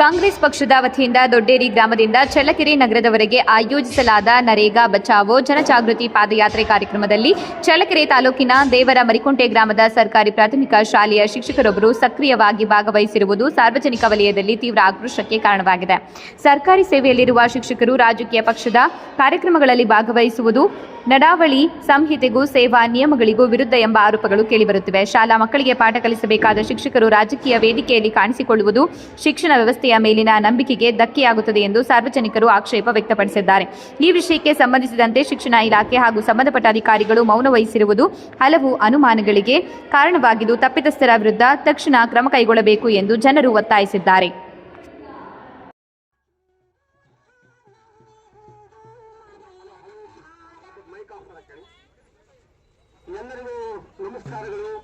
ಕಾಂಗ್ರೆಸ್ ಪಕ್ಷದ ವತಿಯಿಂದ ದೊಡ್ಡೇರಿ ಗ್ರಾಮದಿಂದ ಚಳ್ಳಕೆರೆ ನಗರದವರೆಗೆ ಆಯೋಜಿಸಲಾದ ನರೇಗಾ ಬಚಾವೋ ಜನಜಾಗೃತಿ ಪಾದಯಾತ್ರೆ ಕಾರ್ಯಕ್ರಮದಲ್ಲಿ ಚಳ್ಳಕೆರೆ ತಾಲೂಕಿನ ದೇವರ ಮರಿಕುಂಟೆ ಗ್ರಾಮದ ಸರ್ಕಾರಿ ಪ್ರಾಥಮಿಕ ಶಾಲೆಯ ಶಿಕ್ಷಕರೊಬ್ಬರು ಸಕ್ರಿಯವಾಗಿ ಭಾಗವಹಿಸಿರುವುದು ಸಾರ್ವಜನಿಕ ವಲಯದಲ್ಲಿ ತೀವ್ರ ಆಕ್ರೋಶಕ್ಕೆ ಕಾರಣವಾಗಿದೆ. ಸರ್ಕಾರಿ ಸೇವೆಯಲ್ಲಿರುವ ಶಿಕ್ಷಕರು ರಾಜಕೀಯ ಪಕ್ಷದ ಕಾರ್ಯಕ್ರಮಗಳಲ್ಲಿ ಭಾಗವಹಿಸುವುದು ನಡಾವಳಿ ಸಂಹಿತೆಗೂ ಸೇವಾ ನಿಯಮಗಳಿಗೂ ವಿರುದ್ಧ ಎಂಬ ಆರೋಪಗಳು ಕೇಳಿಬರುತ್ತಿವೆ. ಶಾಲಾ ಮಕ್ಕಳಿಗೆ ಪಾಠ ಕಲಿಸಬೇಕಾದ ಶಿಕ್ಷಕರು ರಾಜಕೀಯ ವೇದಿಕೆಯಲ್ಲಿ ಕಾಣಿಸಿಕೊಳ್ಳುವುದು ಶಿಕ್ಷಣ ವ್ಯವಸ್ಥೆಯ ಮೇಲಿನ ನಂಬಿಕೆಗೆ ಧಕ್ಕೆಯಾಗುತ್ತದೆ ಎಂದು ಸಾರ್ವಜನಿಕರು ಆಕ್ಷೇಪ ವ್ಯಕ್ತಪಡಿಸಿದ್ದಾರೆ. ಈ ವಿಷಯಕ್ಕೆ ಸಂಬಂಧಿಸಿದಂತೆ ಶಿಕ್ಷಣ ಇಲಾಖೆ ಹಾಗೂ ಸಂಬಂಧಪಟ್ಟ ಅಧಿಕಾರಿಗಳು ಮೌನ ವಹಿಸಿರುವುದು ಹಲವು ಅನುಮಾನಗಳಿಗೆ ಕಾರಣವಾಗಿದ್ದು ತಪ್ಪಿತಸ್ಥರ ವಿರುದ್ಧ ತಕ್ಷಣ ಕ್ರಮ ಕೈಗೊಳ್ಳಬೇಕು ಎಂದು ಜನರು ಒತ್ತಾಯಿಸಿದ್ದಾರೆ. ಎಲ್ಲರಿಗೂ ನಮಸ್ಕಾರಗಳು.